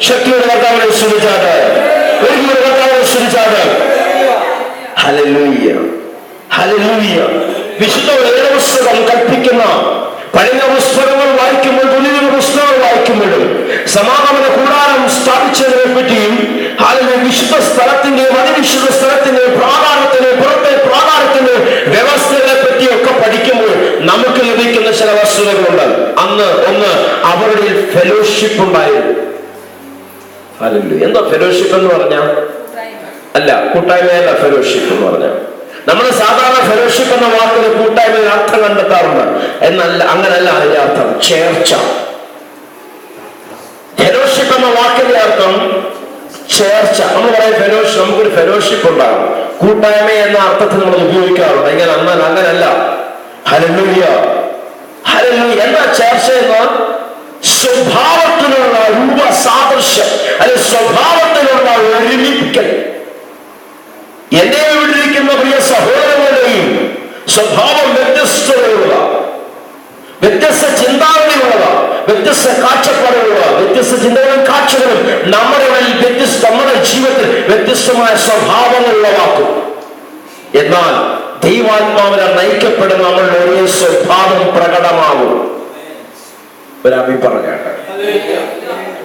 ശക്തിയുടെ കർത്താവിനെ സ്തുതിച്ചാട്ട്, ഒരുങ്ങിയുടെ കർത്താവിനെ സ്തുതിച്ചാട്ട്. Hallelujah, hallelujah. വിശുദ്ധ വേദപുസ്തകം കൽപ്പിക്കുന്ന പഴയ പുസ്തകങ്ങൾ വായിക്കുമ്പോൾ, പുതിയ പുസ്തകങ്ങൾ വായിക്കുമ്പോഴും സമാഗമന കൂടാരം സ്ഥാപിച്ചതിനെ പറ്റിയും വിശുദ്ധ സ്ഥലത്തിന്റെയും അതിവിശുദ്ധ സ്ഥലത്തിന്റെയും പ്രാകാരത്തിന്റെയും പുറത്തെ പ്രാകാരത്തിന്റെയും വ്യവസ്ഥകളെ പറ്റിയൊക്കെ പഠിക്കുമ്പോൾ നമുക്ക് ലഭിക്കുന്ന ചില വസ്തുതകളുണ്ട്. അന്ന് ഒന്ന്, അവരുടെ ഫെലോഷിപ്പ് ഉണ്ടായിരുന്നു. എന്താ ഫെലോഷിപ്പ് എന്ന് പറഞ്ഞ? അല്ല, കൂട്ടായ്മയല്ല ഫെലോഷിപ്പ് എന്ന് പറഞ്ഞ. നമ്മൾ സാധാരണ ഫെലോഷിപ്പ് എന്ന വാക്കിന് കൂട്ടായ്മയിൽ അർത്ഥം കണ്ടെത്താറുണ്ട്. എന്നല്ല, അങ്ങനല്ല അതിന്റെ അർത്ഥം. ചേർച്ച. ഫെലോഷിപ്പ് എന്ന വാക്കിന്റെ അർത്ഥം ചേർച്ച. നമ്മൾ പറയും ഫെലോഷിപ്പ്, നമുക്കൊരു ഫെലോഷിപ്പ് ഉണ്ടാകും, കൂട്ടായ്മ എന്ന അർത്ഥത്തിൽ നമ്മൾ ഉപയോഗിക്കാറുണ്ട്. ഇങ്ങനെ അങ്ങനല്ല. Hallelujah, hallelujah. എന്താ ചേർച്ച എന്ന്? സ്വഭാവത്തിലുള്ള രൂപ സാദൃശ്യം, അല്ലെ സ്വഭാവത്തിലുള്ള ഒരുമിപ്പിക്കൽ. എന്നെ വിട്ടിരിക്കുന്ന പ്രിയ സഹോദരങ്ങളുടെയും സ്വഭാവം വ്യത്യസ്തതയുള്ള, വ്യത്യസ്ത ചിന്താഗതിയുള്ളവ, വ്യത്യസ്ത കാഴ്ചപ്പാടുള്ള, വ്യത്യസ്ത ചിന്തകളും കാഴ്ചകളും നമ്മുടെ ജീവിതത്തിൽ വ്യത്യസ്തമായ സ്വഭാവങ്ങളുള്ളവാക്കും. എന്നാൽ ദൈവാത്മാവിനെ നയിക്കപ്പെടുന്ന നമ്മളുടെ ഒരേ സ്വഭാവം പ്രകടമാകും. ഒരഭിപ്രായമാണ്.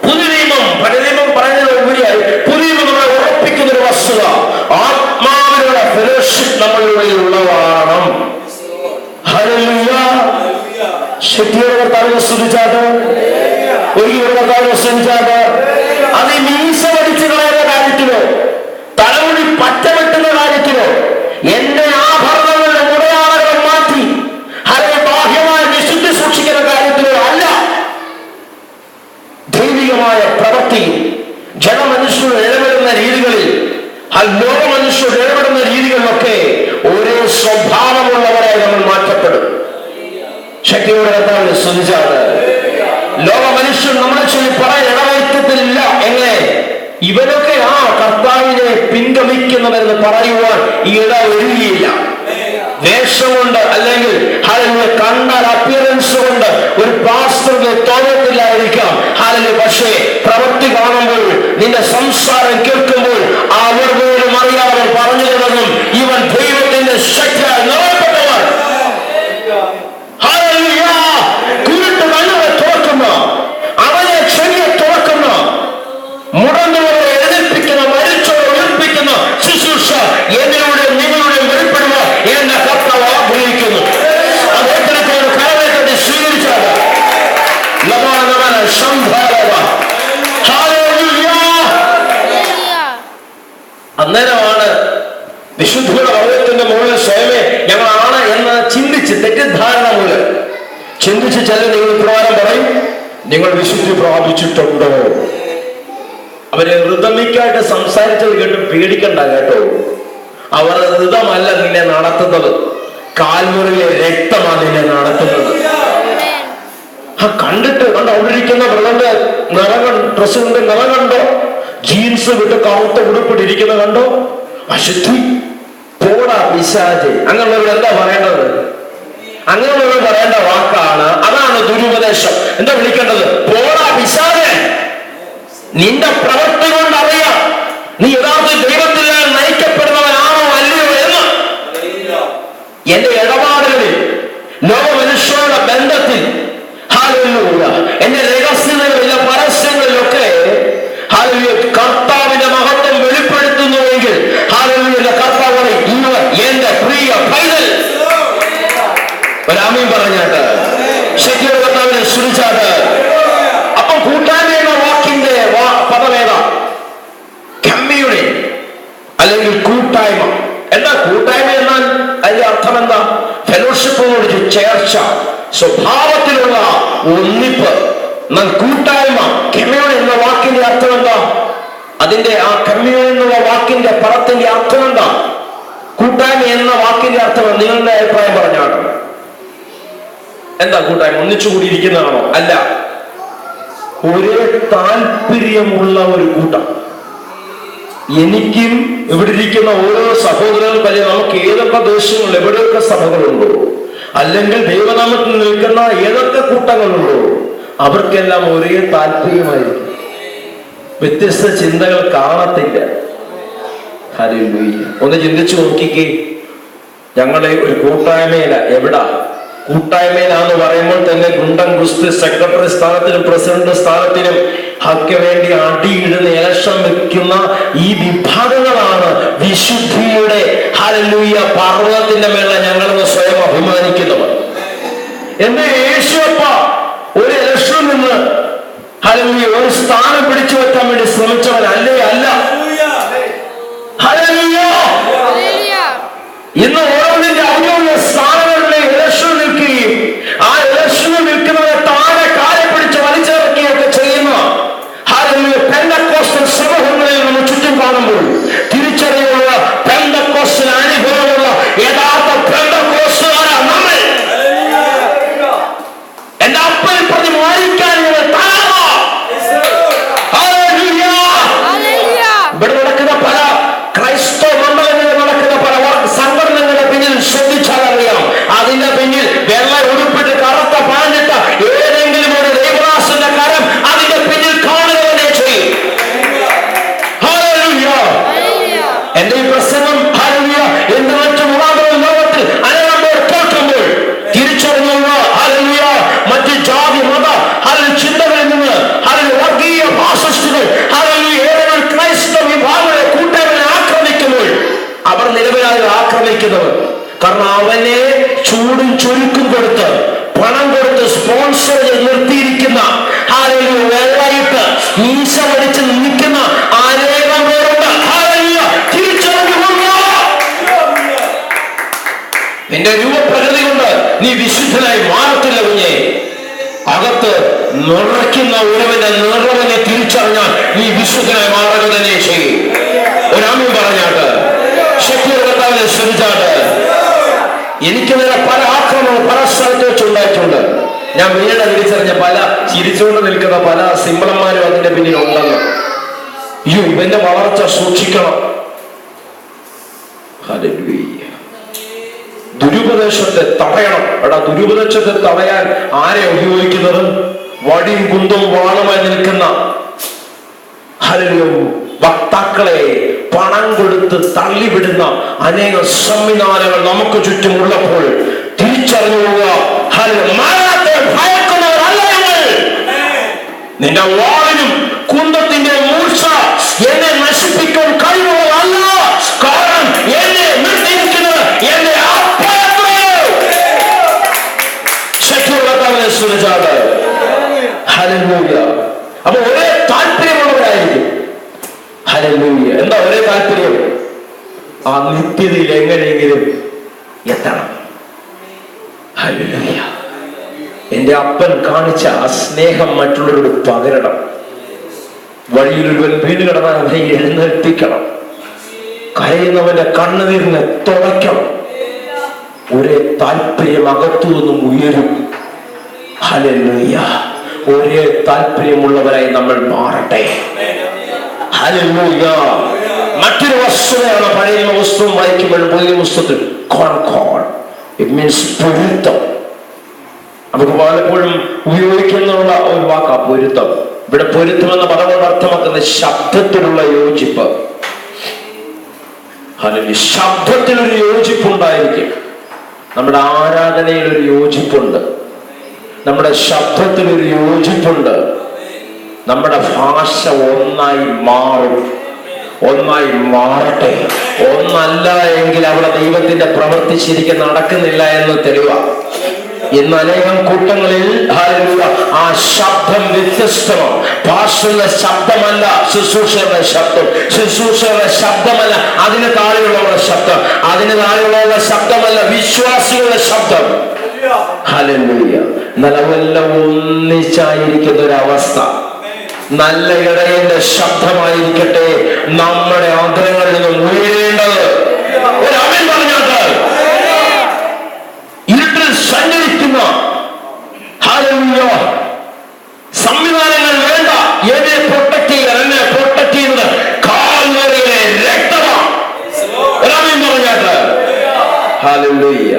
പുതിയ നിയമം പഴയ നിയമം പറയുന്നതിനുപരിയായി പുതിയ നിയമം നമ്മളെ ഉറപ്പിക്കുന്ന ഒരു വസ്തുത, ആത്മാവിനുള്ള ഫെലോഷിപ്പ് നമ്മളുടെ ഉള്ളതാണ്. ഹല്ലേലൂയ. ശക്തിയുടെ കർത്താവിനെ സ്തുതിച്ചാട്ട്, ഒരുങ്ങിയുടെ കർത്താവിനെ സ്തുതിച്ചാട്ട്. അത് മീസ പഠിച്ചു കളയുന്ന കാര്യത്തിലോ, തലമുടി പറ്റ വെട്ടുന്ന കാര്യത്തിലോ, എന്റെ ആഭരണങ്ങളുടെ മുടയാളകൾ മാറ്റി ബാഹ്യമായ വിശുദ്ധി സൂക്ഷിക്കുന്ന കാര്യത്തിലോ അല്ല. ദൈവികമായ പ്രവൃത്തി, ജനമനുഷ്യർ ഇടപെടുന്ന രീതികളിൽ, ലോക മനുഷ്യർ ഇടപെടുന്ന രീതികളിലൊക്കെ ഒരേ സ്വഭാവമുള്ളവരായി നമ്മൾ മാറ്റപ്പെടും. ശക്തിയുടെ കർത്താവിനെ സ്തുതിച്ചാണ്. ലോക മനുഷ്യർ നമ്മളെ ചൊല്ലി പറയാൻ ഇടവൈത്യത്തിലില്ല. എങ്ങനെ? ഇവരൊക്കെ കർത്താവിനെ പിൻഗമിക്കുന്നവരെന്ന് പറയുവാൻ ഈ ഇട ഒരുങ്ങിയില്ല. വേഷം കൊണ്ട് അല്ലെങ്കിൽ കണ്ടാൽ അപ്പിയറൻസ് കൊണ്ട് ഒരു പാസ്റ്ററിനെ തോന്നത്തില്ലായിരിക്കാം. പക്ഷേ പ്രവൃത്തി കാണുമ്പോൾ, നിന്റെ സംസാരം കേൾക്കുമ്പോൾ അവർ പോലും അറിയാതെ പറഞ്ഞു തുടങ്ങും, ഇവൻ ദൈവത്തിന്റെ ശക്തിയായി നിറയപ്പെട്ടവൻ. കുരുട്ട് കണ്ണുകളെ തുറക്കുന്ന, അവനെ ചെവിയെ തുറക്കുന്ന, മുടങ്ങുകളെ എഴുന്നേൽപ്പിക്കുന്ന, മരിച്ചവരെ ഉയർപ്പിക്കുന്ന ശുശ്രൂഷ എന്നിലൂടെ നിങ്ങളുടെ വെളിപ്പെടുക എന്ന കർത്താവ് ആഗ്രഹിക്കുന്നു. അത് ഏറ്റെടുക്കുന്ന കരവേറ്റത്തെ സ്വീകരിച്ചാൽ അന്നേരമാണ് വിശുദ്ധിയുടെ പർവ്വതത്തിന്റെ മുകളിൽ സ്വയമേ ഞങ്ങളാണ് എന്ന് ചിന്തിച്ച്, തെറ്റിദ്ധാരണ മൂലം ചിന്തിച്ച് ചില നിങ്ങൾ പ്രകാരം പറയും, നിങ്ങൾ വിശുദ്ധി പ്രാപിച്ചിട്ടുണ്ടോ? അവരെ ഋതമിക്കായിട്ട് സംസാരിച്ചത് കേട്ട് പേടിക്കണ്ട കേട്ടോ. അവർ ഋതമല്ല നിന്നെ നടത്തുന്നത്, കാൽമുറിലെ രക്തമാണ് നിന്നെ നടത്തുന്നത്. കണ്ടിട്ട് കണ്ടോ, അവിടെ ഇരിക്കുന്ന വെള്ളന്റെ നിറം, ഡ്രസ്സിന്റെ നിറം കണ്ടോ? ജീൻസ് വിട്ട് കറുത്ത ഉടുപ്പിട്ടിരിക്കുന്ന കണ്ടോ? അശുദ്ധി, പോടാ പിശാച്. അങ്ങനെയുള്ളവർ എന്താ പറയേണ്ടത്? അങ്ങനെയുള്ളവർ പറയേണ്ട വാക്കാണ്, അതാണ് ദുരുപദേശം. എന്താ വിളിക്കേണ്ടത്? പോടാ പിശാച്. നിന്റെ പ്രവൃത്തി കൊണ്ട് അറിയാം നീ യഥാർത്ഥ ദൈവത്തിൽ നയിക്കപ്പെടുന്നവനാണോ അല്ലയോ എന്ന്. എന്റെ ഇടപാടുകളിൽ, ലോക മനുഷ്യരുടെ ബന്ധത്തിൽ, എന്റെ രഹസ്യങ്ങളിലെ പരസ്യങ്ങളിലൊക്കെ കർത്താവിന്റെ മഹത്വം വെളിപ്പെടുത്തുന്നുവെങ്കിൽ കർത്താവ് എന്റെ പ്രിയ പൈതൽ. ഒരാമയും പറഞ്ഞാട്ട്, ശക്തിയുടെ കർത്താവിനെ സ്തുതിച്ചാട്ട്. അപ്പം കൂട്ടായ്മയുടെ വാക്കിന്റെ പദമേത കമ്മിയുടെ അല്ലെങ്കിൽ കൂട്ടായ്മ. എന്താ കൂട്ടായ്മ എന്നാൽ? അതിന്റെ അർത്ഥം എന്താ? ഫെലോഷിപ്പോട് ചേർച്ച, സ്വഭാവത്തിലുള്ള ഒന്നിപ്പ്. എന്നാൽ കൂട്ടായ്മ, കമ്മ്യൂൺ എന്ന വാക്കിന്റെ അർത്ഥം എന്താ? അതിന്റെ ആ കമ്മ്യൂൺ എന്നുള്ള വാക്കിന്റെ പദത്തിന്റെ അർത്ഥം എന്താ? കൂട്ടായ്മ എന്ന വാക്കിന്റെ അർത്ഥം നിങ്ങളുടെ അഭിപ്രായം പറഞ്ഞാണ്. എന്താ കൂട്ടായ്മ? ഒന്നിച്ചുകൂടിയിരിക്കുന്നതാണോ? അല്ല, ഒരേ താല്പര്യമുള്ള ഒരു കൂട്ടം. എനിക്കും ഇവിടെ ഇരിക്കുന്ന ഓരോ സഹോദരനും വലിയ, നമുക്ക് ഏതൊക്കെ ദേശങ്ങളിൽ എവിടെയൊക്കെ സഭകളുണ്ടോ, അല്ലെങ്കിൽ ദൈവനാമത്തിൽ നിൽക്കുന്ന ഏതൊക്കെ കൂട്ടങ്ങളുണ്ടോ, അവർക്കെല്ലാം ഒരേ താല്പര്യമായിരിക്കും. വ്യത്യസ്ത ചിന്തകൾ കാണത്തില്ല. ഹല്ലേലൂയ. ഒന്ന് ചിന്തിച്ചു നോക്കിക്കേ, ഞങ്ങളെ ഒരു കൂട്ടായ്മയില, എവിടാ കൂട്ടായ്മയിലാന്ന് പറയുമ്പോൾ തന്നെ ഗുണ്ടൻ ഗുസ്തി സെക്രട്ടറി സ്ഥാനത്തിനും പ്രസിഡന്റ് സ്ഥാനത്തിനും ഒക്കെ വേണ്ടി അടിയിടുന്ന ഇലക്ഷൻ വെക്കുന്ന ഈ വിഭാഗങ്ങളാണ് വിശുദ്ധിയുടെ ഹല്ലേലൂയ പർവ്വതത്തിന്റെ മേലെ ഞങ്ങളെന്ന് സ്വയം അഭിമാനിക്കുന്നവർ. എന്റെ യേശുവപ്പ ഒരു ഇലക്ഷനിൽ നിന്ന് ഹല്ലേലൂയ ഒരു സ്ഥാനം പിടിച്ചു വെക്കാൻ വേണ്ടി ശ്രമിച്ചവനല്ലേ? അല്ല. ഹല്ലേലൂയ. ഇന്ന് ഓരോന്നിന്റെ ഔദ്യോഗിക സ്ഥാനങ്ങളിലെ ഇലക്ഷൻ നിൽക്കുകയും ആ ഇലക്ഷനിൽ നിൽക്കുന്നവരെ താഴെ കാലെ പിടിച്ച് വലിച്ചിറക്കുകയൊക്കെ ചെയ്യുന്ന ഹല്ലേലൂയ പെന്തക്കോസ്റ്റൽ സമൂഹങ്ങളിൽ നമ്മൾ ചുറ്റും കാണുമ്പോൾ തിരിച്ചറിയുള്ള പെന്തക്കോസ്റ്റൽ അനുഭവമുള്ള യഥാർത്ഥ പെന്തക്കോസ്റ്റുകാരാണ് നമ്മൾ. എന്റെ അപ്പൻ പ്രതി മാറിക്കാൻ ഇവിടെ നടക്കുന്ന പല ക്രൈസ്തവ മണ്ഡലങ്ങളിൽ നടക്കുന്ന പല സംഘടനകളുടെ പിന്നിൽ ശ്രദ്ധിച്ചാൽ അറിയാം. അതിന്റെ പിന്നിൽ വെള്ള ഉടുപ്പിട്ട് കറുത്ത പാഞ്ഞിട്ട ഏതെങ്കിലും ഒരു ദൈവദാസന്റെ കരം അതിന്റെ പിന്നിൽ കാണുക തന്നെ ചെയ്യും. എന്റെ ഈ പ്രസംഗം എന്ത് മറ്റു മുഖാന്തരം ലോകത്തിൽ അനേകം കേൾക്കുമ്പോൾ തിരിച്ചറിഞ്ഞുള്ള മറ്റ് ജാതി മത ചിന്തകളിൽ നിന്ന് വർഗീയ ഫാസിസ്റ്റുകൾ ഏതെങ്കിലും ക്രൈസ്തവ വിഭാഗങ്ങളെ കൂട്ടായ്മയെ ആക്രമിക്കുമ്പോൾ അവർ നിരവധി ആക്രമിക്കുന്നവർ. കാരണം അവനെ ചൂടും ചുരുക്കും കൊടുത്ത് പണം കൊടുത്ത് സ്പോൺസർ ചെയ്ത് നിർത്തിയിരിക്കുന്ന വെള്ളയിട്ട് ഈശ പഠിച്ച് നിൽക്കുന്ന അനേകം പേരുണ്ട്. നിന്റെ രൂപപ്രകൃതി കൊണ്ട് നീ വിശുദ്ധനായി മാറത്തില്ല കുഞ്ഞെ. അകത്ത് നിറയ്ക്കുന്ന ഉറവിന്റെ നിറവിനെ തിരിച്ചറിഞ്ഞാൽ നീ വിശുദ്ധനായി മാറുക തന്നെ ചെയ്യും. ഒരാമയും പറഞ്ഞാട്ട് ശക്തിയെ ശ്രമിച്ചാട്ട്. എനിക്ക് നേരെ പല ആക്രമണവും പല സ്ഥലത്ത് വെച്ചുണ്ടായിട്ടുണ്ട്. ഞാൻ വീട് തിരിച്ചറിഞ്ഞ പല ചിരിച്ചുകൊണ്ട് നിൽക്കുന്ന പല സിംബളന്മാരും അതിന്റെ പിന്നിൽ ഉണ്ടെന്ന്. ഇവന്റെ വളർച്ച സൂക്ഷിക്കണം. ഹല്ലേലൂയ. ദുരുപദേശത്തെ തടയണം. എടാ, ദുരുപദേശത്തെ തടയാൻ ആരെ ഉപയോഗിക്കുന്നത്? വടിയും കുന്തവും വാളുമായി നിൽക്കുന്ന വക്താക്കളെ പണം കൊടുത്ത് തള്ളിവിടുന്ന അനേക സംവിധാനങ്ങൾ നമുക്ക് ചുറ്റുമുള്ളപ്പോൾ തിരിച്ചറിഞ്ഞു പോവുക. ഭയക്കുന്നവരല്ല ഞങ്ങൾ. നിന്റെ വാളിനും കുന്തത്തിന്റെ മൂർച്ച എന്നെ നശിപ്പിക്കാൻ കഴിവുള്ളതല്ല. കാരണം എന്നെ നിർത്തിയിരിക്കുന്നത് എന്റെ അപ്പൊ ഒരേ താല്പര്യമുള്ളവരായിരിക്കും. ഹല്ലേലൂയ. എന്താ ഒരേ താല്പര്യം? ആ നിത്യതയിൽ എങ്ങനെയെങ്കിലും എത്തണം. ഹല്ലേലൂയ. എന്റെ അപ്പൻ കാണിച്ച ആ സ്നേഹം മറ്റുള്ളവരോട് പകരണം. വഴിയിലൊരുവൻ വീണ് കിടന്നാൽ അവനെ എഴുന്നേൽപ്പിക്കണം. കരയുന്നവന്റെ കണ്ണുനീരിനെ തുടയ്ക്കണം. ഒരേ താല്പര്യം അകത്തു നിന്നും ഉയരും. ഹല്ലേലൂയ. ഒരേ താല്പര്യമുള്ളവരായി നമ്മൾ മാറട്ടെ. ഹല്ലേലൂയ. മറ്റൊരു വസ്തുതയാണ് പഴയ പുസ്തകം വായിക്കുമ്പോൾ പുതിയ പുസ്തകത്തിൽ കോൺകോർഡ്. ഇറ്റ് മീൻസ് പൊരുത്തം. നമുക്ക് പലപ്പോഴും ഉപയോഗിക്കുന്നുള്ള ഒരു വാക്കാ പൊരുത്തം. ഇവിടെ പൊരുത്തം എന്ന പദം കൊണ്ട് അർത്ഥമാക്കുന്ന ശബ്ദത്തിലുള്ള യോജിപ്പ്. ഹല്ലേലൂയ. ശബ്ദത്തിലൊരു യോജിപ്പുണ്ടായിരിക്കും. നമ്മുടെ ആരാധനയിൽ ഒരു യോജിപ്പുണ്ട്. നമ്മുടെ ശബ്ദത്തിലൊരു യോജിപ്പുണ്ട്. നമ്മുടെ ഭാഷ ഒന്നായി മാറും. ഒന്നായി മാറട്ടെ. ഒന്നല്ല എങ്കിൽ അവിടെ ദൈവത്തിന്റെ പ്രവൃത്തി ശരിക്കും നടക്കുന്നില്ല എന്ന് തെളിവാണ്. ഇന്ന് അനേകം കൂട്ടങ്ങളിൽ ആ ശബ്ദം വ്യത്യസ്തമാണ്. ഭാഷയുടെ ശബ്ദമല്ല ശുശ്രൂഷയുടെ ശബ്ദം. ശുശ്രൂഷയുടെ ശബ്ദമല്ല അതിന് താഴെയുള്ളവരുടെ ശബ്ദം. അതിന് താഴെയുള്ളവരുടെ ശബ്ദമല്ല വിശ്വാസികളുടെ ശബ്ദം. ഹല്ലേലൂയ. നിലവെല്ലാം ഒന്നിച്ചായിരിക്കുന്ന ഒരവസ്ഥ. നല്ല ഇടയന്റെ ശബ്ദമായിരിക്കട്ടെ നമ്മുടെ ആഗ്രഹങ്ങളിൽ നിന്നും ഉയരേണ്ടത്. ഒരു ആമേൻ പറഞ്ഞാട്ട്. ഇരുട്ടിൽ സഞ്ചരിക്കുന്ന ഹല്ലേലൂയ സംവിധാനങ്ങൾ വേണ്ട. എന്നെ പ്രൊട്ടക്ട് ചെയ്യാൻ, എന്നെ പ്രൊട്ടക്ട് ചെയ്യുന്നത് കാൽവരിയിലെ രക്തമാണ്. ഒരു ആമേൻ പറഞ്ഞാട്ട്. ഹല്ലേലൂയ.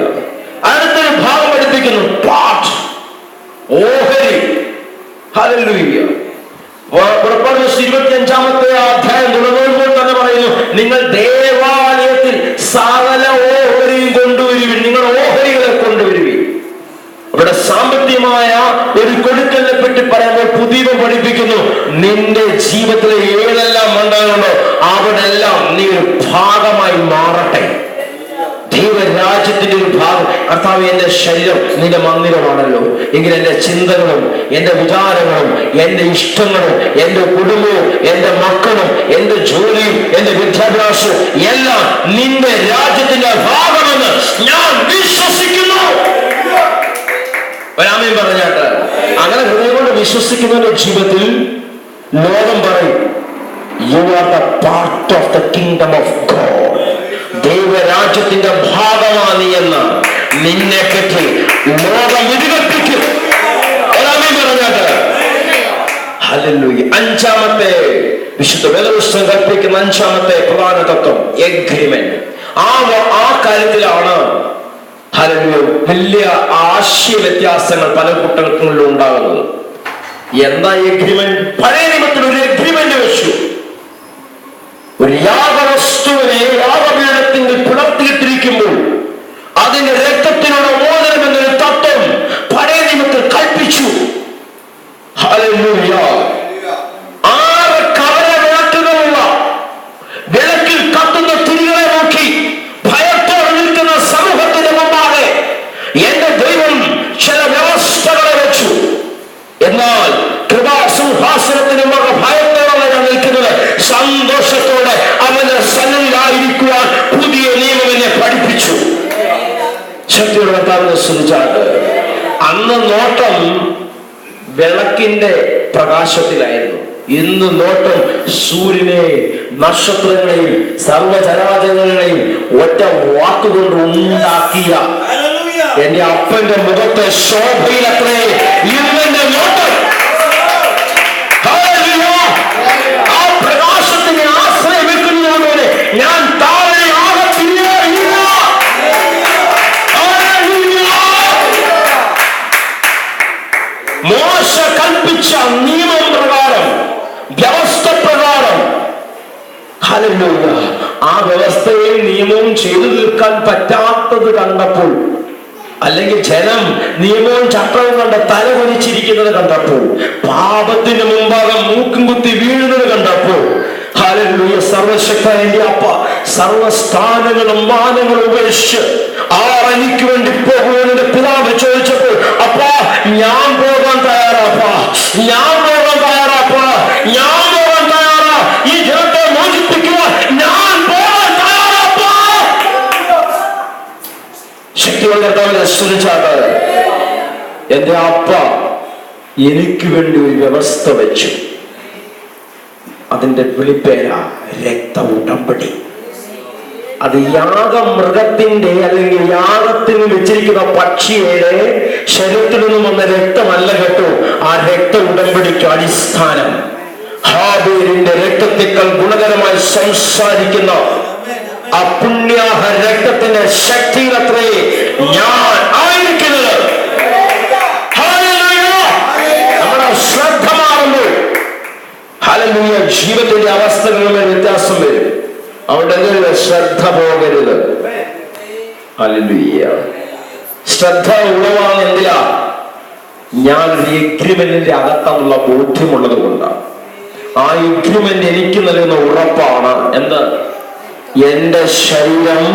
അടുത്തൊരു ഭാഗം പഠിപ്പിക്കുന്നു. പാട്ട്, ഓഹരി. ഹല്ലേലൂയ. പുറപ്പാട് 25 5-ാമത്തെ അധ്യായം തുടങ്ങുമ്പോൾ തന്നെ പറയുന്നു, നിങ്ങൾ ദേവാലയത്തിൽ സകല ഓഹരിയും കൊണ്ടുവരുവിൻ. നിങ്ങൾ ഓഹരികളെ കൊണ്ടുവരുവിൻ. അവിടെ സാമ്പത്തികമായ ഒരു കൊടുക്കലിനെ പറ്റി പറയുമ്പോൾ പുതിയ പഠിപ്പിക്കുന്നു, നിന്റെ ജീവിതത്തിലെ ഏതെല്ലാം മണ്ഡലങ്ങളോ അവിടെ എല്ലാം നീ ഒരു ഭാഗമായി മാറട്ടെ. ദൈവരാജ്യത്തിന്റെ ഒരു ഭാഗം. കർത്താവ്, എന്റെ ശരീരം നിന്റെ മന്ദിരമാണല്ലോ, എങ്കിൽ എന്റെ ചിന്തകളും എന്റെ വിചാരങ്ങളും എന്റെ ഇഷ്ടങ്ങളും എന്റെ കുടുംബവും എന്റെ മക്കളും എന്റെ ജോലിയും എന്റെ വിദ്യാഭ്യാസവും എല്ലാം നിന്റെ രാജ്യത്തിന്റെ ഭാഗമെന്ന് ഞാൻ വിശ്വസിക്കുന്നു. ഒരാമയും പറഞ്ഞാട്ട് അങ്ങനെ ഹൃദയം കൊണ്ട് വിശ്വസിക്കുന്നവരുടെ ജീവിതത്തിൽ ലോകം പറയും, you are the part of the kingdom of God. ദൈവരാജ്യത്തിന്റെ ഭാഗമാണ് എന്ന് നിന്നെ പറ്റി ലോകം വിധികൽപ്പിക്കും. ഒരാമയും പറഞ്ഞാട്ട് ഹല്ലേലൂയ. 5-ാമത്തെ വിശുദ്ധ വേദപുസ്തകം കൽപ്പിക്കുന്ന 5-ാമത്തെ പ്രധാന തത്വം എഗ്രിമെന്റ്. ആ കാര്യത്തിലാണ് വലിയ ആശയ വ്യത്യാസങ്ങൾ പല കൂട്ടങ്ങളിലും ഉണ്ടാകുന്നത്. എന്താ എഗ്രിമെന്റ്? പഴയ നിയമത്തിൽ ഒരു എഗ്രിമെന്റ് വെച്ചു. ഒരു യാഗവസ്തുവിനെ യാഗപീഠത്തിൽ പിളർത്തിയിട്ടിരിക്കുമ്പോൾ അതിന്റെ രക്തത്തിനുള്ള മോചനം എന്നൊരു തത്വം പഴയ നിയമത്തിൽ കൽപ്പിച്ചു. ഹല്ലേലൂയ. 6 കവല വിളക്കുകളുള്ള വിളക്കിൽ കത്തുന്ന തിരികളെ നോക്കി ഭയത്തോടെ നിൽക്കുന്ന സമൂഹത്തിന്റെ മുമ്പാകെ എന്റെ ദൈവം ചില വ്യവസ്ഥകളെ വെച്ചു. എന്നാൽ കൃപാസിംഹാസനത്തിന് മുമ്പ് ഭയത്തോടെ ഞാൻ നിൽക്കുന്നത് സന്തോഷത്തോടെ അവന്റെ സന്നിധിയിലായിരിക്കുവാൻ പുതിയ നിയമം എന്നെ പഠിപ്പിച്ചു. ശക്തിയോടെ കർത്താവിനെ സ്തുതിച്ചാട്ട്. അന്ന് നോട്ടം വിളക്കിന്റെ പ്രകാശത്തിലായിരുന്നു. ഇന്ന് നോട്ടം സൂര്യനെ, നക്ഷത്രങ്ങളെയും സർവചരാചരങ്ങളെയും ഒറ്റ വാക്കുകൊണ്ട് ഉണ്ടാക്കിയ എന്റെ അപ്പന്റെ മുഖത്തെ ശോഭയിലത്രേ ഇന്നെന്റെ നോട്ടം. ആ പ്രകാശത്തിന് ആശ്രയം വെക്കുന്നതുപോലെ ഞാൻ താഴെ ആകത്തില്ല. മോശ കൽപ്പിച്ച നിയമം പ്രകാരം, വ്യവസ്ഥ പ്രകാരം, ഹല്ലേലൂയ, ആ വ്യവസ്ഥയും നിയമവും ചെയ്തു തീർക്കാൻ പറ്റാത്തത് കണ്ടപ്പോൾ, അല്ലെങ്കിൽ ജനം നിയമവും ചട്ടവും കണ്ട തല കുനിച്ചിരിക്കുന്നത് കണ്ടപ്പോൾ, പാപത്തിന് മുമ്പാകെ മൂക്കും കുത്തി വീഴുന്നത് കണ്ടപ്പോൾ, ഹല്ലേലൂയ, സർവശക്തനായ എന്റെ അപ്പ സർവസ്ഥാനങ്ങളും മാനങ്ങളും ഉപേക്ഷിച്ച് എനിക്ക് വേണ്ടി പോകുമെന്ന് പിതാവ് ചോദിച്ചപ്പോൾ, അപ്പാ ഞാൻ പോകാൻ തയ്യാറാപ്പാ, ഞാൻ പോകാൻ തയ്യാറാപ്പാ, ഞാൻ പോകാൻ തയ്യാറാ, ഈ ജനത്തെ മോചിപ്പിക്കുക, ഞാൻ പോകാൻ തയ്യാറാപ്പാ. ശക്തിയുള്ള കർത്താവിനെ സ്തുതിച്ചാട്ട്. എന്റെ അപ്പ എനിക്ക് വേണ്ടി ഒരു വ്യവസ്ഥ വെച്ചു. അതിന്റെ വിളിപ്പേരാ രക്ത ഉടമ്പടി. അത് യാഗമൃഗത്തിന്റെ അല്ലെങ്കിൽ യാഗത്തിന് വെച്ചിരിക്കുന്ന പക്ഷിയുടെ ശരീരത്തിൽ നിന്നും വന്ന രക്തമല്ല കേട്ടോ, ആ രക്ത ഉടമ്പടിക്ക് അടിസ്ഥാനം. ഹാബേലിന്റെ രക്തത്തേക്കാൾ ഗുണകരമായി സംസാരിക്കുന്ന ആ പുണ്യാഹ രക്തത്തിന്റെ ശക്തിയിലത്രേ ഞാൻ ആയിരിക്കുന്നത്. നമ്മുടെ ശ്രദ്ധ മാറുമ്പോൾ ഹല്ലേലൂയ, ജീവിതത്തിന്റെ അവസ്ഥകളിൽ വ്യത്യാസം വരും. അവിടെ ശ്രദ്ധ പോകരുത്. ഹല്ലേലൂയ. ശ്രദ്ധ ഉളവാണ് എന്തിലാ? ഞാൻ ഒരു എഗ്രിമെന്റിന്റെ അകത്തുള്ള ബോധ്യമുള്ളത് കൊണ്ടാണ്. ആ എഗ്രിമെന്റ് എനിക്ക് നൽകുന്ന ഉറപ്പാണ്. എന്താ? എന്റെ ശരീരം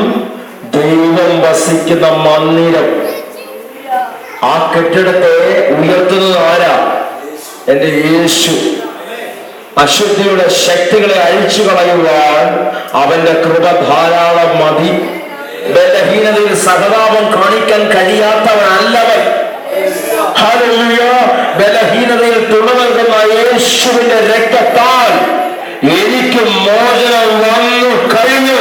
ദൈവം വസിക്കുന്ന മന്ദിരം. ആ കെട്ടിടത്തെ ഉയർത്തുന്നത് ആരാ? എന്റെ യേശു. അശുദ്ധിയുടെ ശക്തികളെ അഴിച്ചു കളയുവാൻ അവന്റെ കൃപ ധാരാളം മതി. ബലഹീനതയിൽ സഹതാപം കാണിക്കാൻ കഴിയാത്തവനല്ലവൻ. ഹല്ലേലൂയ. ബലഹീനതയിൽ തുണ നൽകുന്ന യേശുവിന്റെ രക്തത്താൽ എനിക്ക് മോചനം വന്നു കഴിഞ്ഞു.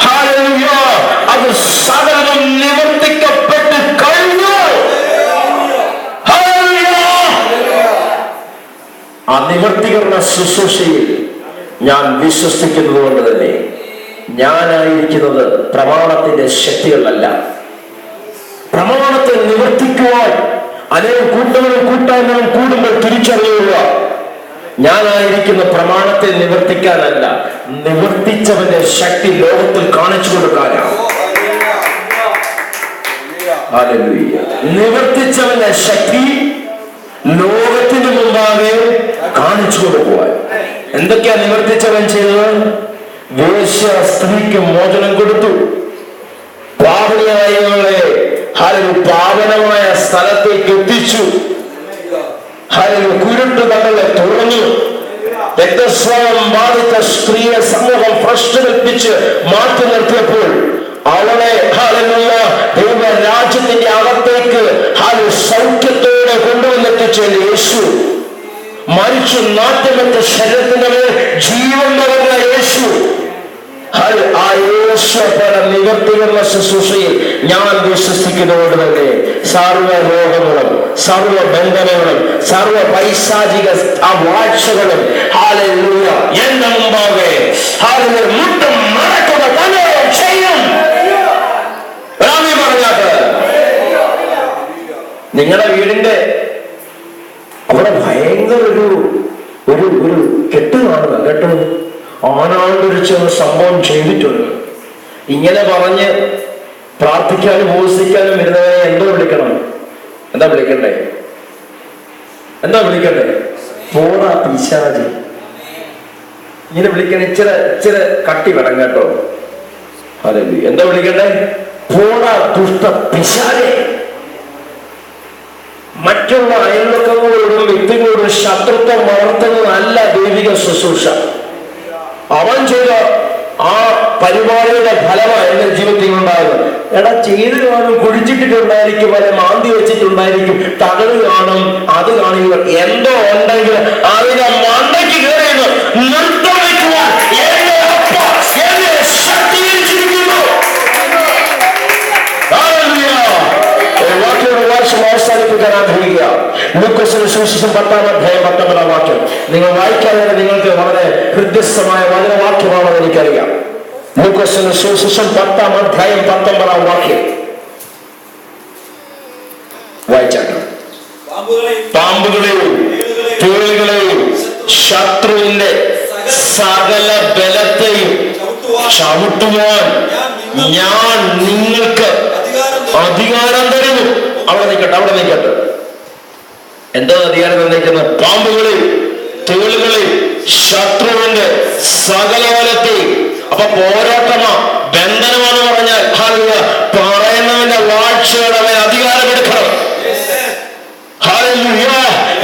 ഹല്ലേലൂയ. അത് സകലം നിവർത്തിക്കപ്പെട്ട് കഴിഞ്ഞു. ആ നിവർത്തികരണ ശുശ്രൂഷയിൽ ഞാൻ വിശ്വസിക്കുന്നത് കൊണ്ട് തന്നെ ഞാനായിരിക്കുന്നത് പ്രമാണത്തിന്റെ ശക്തികളല്ല. പ്രമാണത്തെ നിവർത്തിക്കുവാൻ അനേകം കൂട്ടങ്ങളും കൂട്ടായ്മകളും കൂടുമ്പോൾ തിരിച്ചറിയുക ഞാനായിരിക്കുന്ന പ്രമാണത്തെ നിവർത്തിക്കാനല്ല, നിവർത്തിച്ചവന്റെ ശക്തി ലോകത്തിൽ കാണിച്ചു കൊടുക്കാനാണ്. നിവർത്തിച്ചവന്റെ ശക്തി ലോകത്തിന് മുമ്പാകെ കാണിച്ചു കൊടുക്കുവാൻ. എന്തൊക്കെയാ നിവർത്തിച്ചവൻ ചെയ്തത്? വേശ്യ സ്ത്രീക്ക് മോചനം കൊടുത്തു. പാവനിയായവളെ പാവനമായ സ്ഥലത്തേക്ക് എത്തിച്ചു. കുരുട്ട് തങ്ങളെ തുറന്നു. രക്തസ്രാവം ബാധിച്ച സ്ത്രീയെ സമൂഹം ഭ്രഷ്ടകൽപ്പിച്ച് മാറ്റി നിർത്തിയപ്പോൾ അവളെ ദൈവരാജ്യത്തിന്റെ അകത്തേക്ക് സൗഖ്യത്തോടെ കൊണ്ടുവന്നെത്തിച്ച യേശു, മരിച്ചു നാട്യമറ്റ ശരീരത്തിന്റെ മേൽ ജീവൻ നിറഞ്ഞ യേശു, ആ യേശുവയുടെ നിവർത്തികളുടെ ശുശ്രൂഷയിൽ ഞാൻ വിശ്വസിക്കുന്നതുകൊണ്ട് തന്നെ സർവ്വ രോഗങ്ങളും സർവ്വ ബന്ധനങ്ങളും സർവ്വ പൈശാചിക വാഴ്ചകളും എന്റെ മുമ്പാകെ മുട്ടും മറക്കുക തന്നെ ചെയ്യും. പറഞ്ഞാട്ട് നിങ്ങളുടെ വീടിന്റെ അവിടെ ഭയങ്കര ഒരു കെട്ട് കാണുക കേട്ടോ. ആണാണ്ടൊരിച്ച് സംഭവം ചെയ്തിട്ടുണ്ട്. ഇങ്ങനെ പറഞ്ഞ് പ്രാർത്ഥിക്കാനും ഉപസിക്കാനും വരുന്നവരെ എന്തോ വിളിക്കണം? എന്താ വിളിക്കണ്ടേ? പോടാ പിശാച്. ഇങ്ങനെ വിളിക്കണ ഇച്ചിരി കട്ടി വേണം കേട്ടോ. എന്താ വിളിക്കണ്ടേ? പോടാ ദുഷ്ട പിശാചേ. മറ്റുള്ള അയൽവക്കങ്ങളോടും വ്യക്തികളോടും ശത്രുത്വം വളർത്തുന്നതല്ല ദൈവിക ശുശ്രൂഷ. അവൻ ചെയ്ത ആ പരിപാടിയുടെ ഫലമാണ് എന്റെ ജീവിതത്തിൽ ഉണ്ടാകുന്നത്. എടാ ചെയ്ത് കാണും, കുഴിച്ചിട്ടിട്ടുണ്ടായിരിക്കും, അല്ലെ മാന്തി വെച്ചിട്ടുണ്ടായിരിക്കും, തകട് കാണും, അത് കാണുക, എന്തോ ഉണ്ടെങ്കിൽ അതിനെ മണ്ടയ്ക്ക് കയറിയത് നൃത്തം വയ്ക്കുവാൻ എന്നെ ശക്തീകരിച്ചിരിക്കുന്നു. അവസാനിപ്പിക്കാൻ ആഗ്രഹിക്കുക. ലൂക്കോസിന്റെ സുവിശേഷം 10-ാം അധ്യായം 19-ാം വാക്യം നിങ്ങൾ വായിക്കാതെ നിങ്ങൾക്ക് വളരെ ഹൃദ്യസ്ഥമായ വചനവാക്യമാണെന്ന് എനിക്കറിയാം. ലൂക്കോസിന്റെ സുവിശേഷം 10-ാം അധ്യായം 19-ാം വാക്യം വായിച്ചാണ്. പാമ്പുകളെയും തേളുകളെയും ശത്രുവിന്റെ സകല ബലത്തെയും ചവിട്ടുവാൻ ഞാൻ നിങ്ങൾക്ക് അധികാരം തരുന്നു. അവിടെ നിൽക്കട്ടെ. എന്താ അധികാരം തന്നിരിക്കുന്നത്? പാമ്പുകളെയും തേളുകളെയും ശത്രുവിന്റെ സകല ബലത്തെയും. അപ്പൊ പോരാട്ടമാ, ബന്ധനമാണെന്ന് പറഞ്ഞാൽ പറയുന്നവന്റെ വാഴ്ചയുടെ മേൽ അധികാരമെടുക്കണം.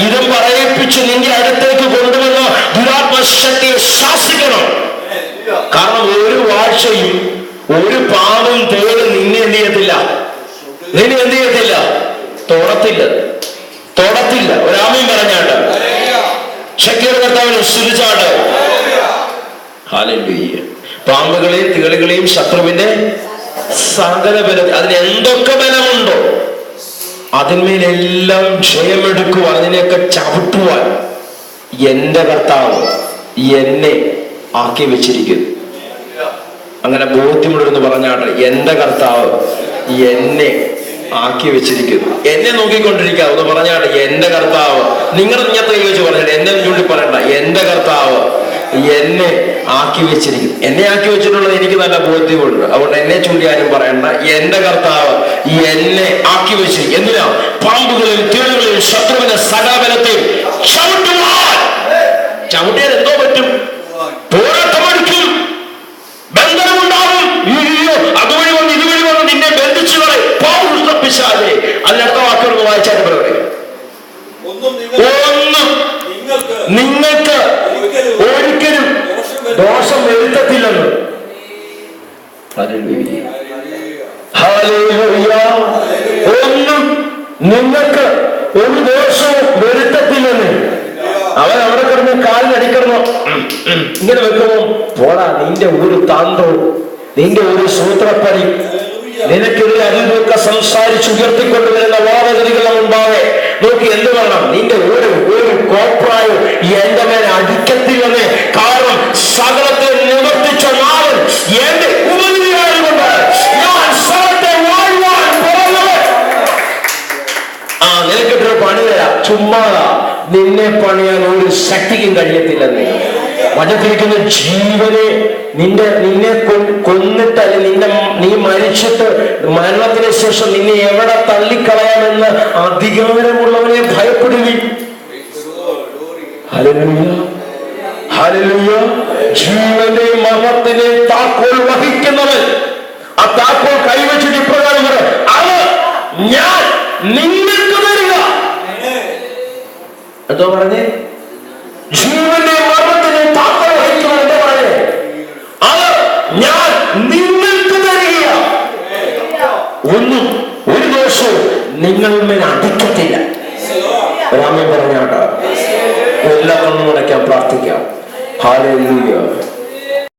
ഇതും പറയിപ്പിച്ച് നിന്റെ അടുത്തേക്ക് കൊണ്ടുവന്ന് ദുരാത്മശക്തിയെ ശാസിക്കണം. കാരണം ഒരു വാഴ്ചയും ഒരു പാമ്പും തേളും നിന്നെ എന്ത് ചെയ്യത്തില്ല, തൊടത്തില്ല. ഒരാമയും പറഞ്ഞാട്ട് ശക്തിയുടെ കർത്താവിനെ സ്തുതിച്ചാട്ട്. ഹല്ലേലൂയ. പാമ്പുകളെയും തേളുകളെയും ശത്രുവിന്റെ സകല ബലം, അതിന് എന്തൊക്കെ ബലമുണ്ടോ അതിന്മേലെല്ലാം ജയമെടുക്കുവാൻ, അതിനെയൊക്കെ ചവിട്ടുവാൻ എന്റെ കർത്താവ് എന്നെ ആക്കി വെച്ചിരിക്കുന്നു. അങ്ങനെ ബോധ്യമുണ്ടെന്ന് പറഞ്ഞാട്ട് എന്റെ കർത്താവ് എന്നെ ആക്കി വെച്ചിരിക്കുന്നു. എന്നെ നോക്കിക്കൊണ്ടിരിക്കുക എന്ന് പറഞ്ഞാട്ട് എന്റെ കർത്താവ്, നിങ്ങളുടെ ഇങ്ങനത്തെ വെച്ച് പറഞ്ഞാൽ എന്നെ ചൂണ്ടി പറയണ്ട, എന്റെ കർത്താവ് എന്നെ ആക്കി വെച്ചിരിക്കുന്നു. എന്നെ ആക്കി വെച്ചിട്ടുള്ളത് എനിക്ക് നല്ല ബോധ്യമുണ്ട്. അതുകൊണ്ട് എന്നെ ചൂണ്ടി ആരും പറയണ്ട, എന്റെ കർത്താവ് എന്നെ ആക്കി വെച്ചിരിക്കും. എന്തിനാ? പാമ്പുകളെയും തേളുകളെയും ശത്രുവിന്റെ സകലബലത്തെയും ചവിട്ടിയാൽ എന്തോ പറ്റും? പോരാട്ടമടിക്കും, ബന്ധനമുണ്ടാവും. അതുവഴി വന്ന് ഇതുവഴി വന്ന് നിന്നെ ബന്ധിച്ചു കളയും. പിശാചേ. അതിനടുത്ത വാക്കുകൾ വായിച്ചാൽ പറയും, ഒന്നും നിങ്ങൾക്ക് ഒരിക്കലും ദോഷം വരുത്തത്തില്ലെന്ന്. ഒന്നും നിങ്ങൾക്ക് ഒരു ദോഷവും വരുത്തത്തില്ലെന്ന്. അവൻ അവിടെ കിടന്ന് കാലിനടിക്കിടന്നു ഇങ്ങനെ വെക്കുമോ? പോടാ, നിന്റെ ഒരു താന്ത്രവും നിന്റെ ഒരു സൂത്രപ്പണി, നിനക്കെതിരെ അതിലൊക്കെ സംസാരിച്ച് ഉയർത്തിക്കൊണ്ടുവരുന്ന വാദഗതികളുടെ മുമ്പാകെ നോക്കി എന്ത് വേണം? നിന്റെ ഒരു കോപ്രായോ എന്റെ മേലെ അടിക്കത്തില്ലെന്ന്. കാരണം സകലത്തെ നിവർത്തിച്ച നാളൻ എന്റെ ഉപരിയായതുകൊണ്ട് ഞാൻ സകലത്തെ വാഴുവാൻ പോകുന്നത്. നിനക്കിട്ടൊരു പണി തരാം, ചുമ്മാതാ. നിന്നെ പണിയാൻ ഒരു ശക്തിക്കും കഴിയത്തില്ലെന്നേ. വചനത്തിരിക്കുന്ന ജീവനെ നിന്നെ കൊന്നിട്ട് അല്ലെങ്കിൽ നീ മരിച്ചിട്ട് മരണത്തിന് ശേഷം നിന്നെ എവിടെ തള്ളിക്കളയാമെന്ന് അധികാരമുള്ളവനെ ഭയപ്പെടുകയും. Hallelujah, hallelujah. ജീവന്റെയും മരണത്തിന്റെയും താക്കോൽ വഹിക്കുന്നവൻ ആ താക്കോൽ കൈവച്ചിട്ട് ഇപ്രകാരം അത് ഞാൻ നിങ്ങൾക്ക് തരിക. എന്തോ പറഞ്ഞേ? ജീവന്റെ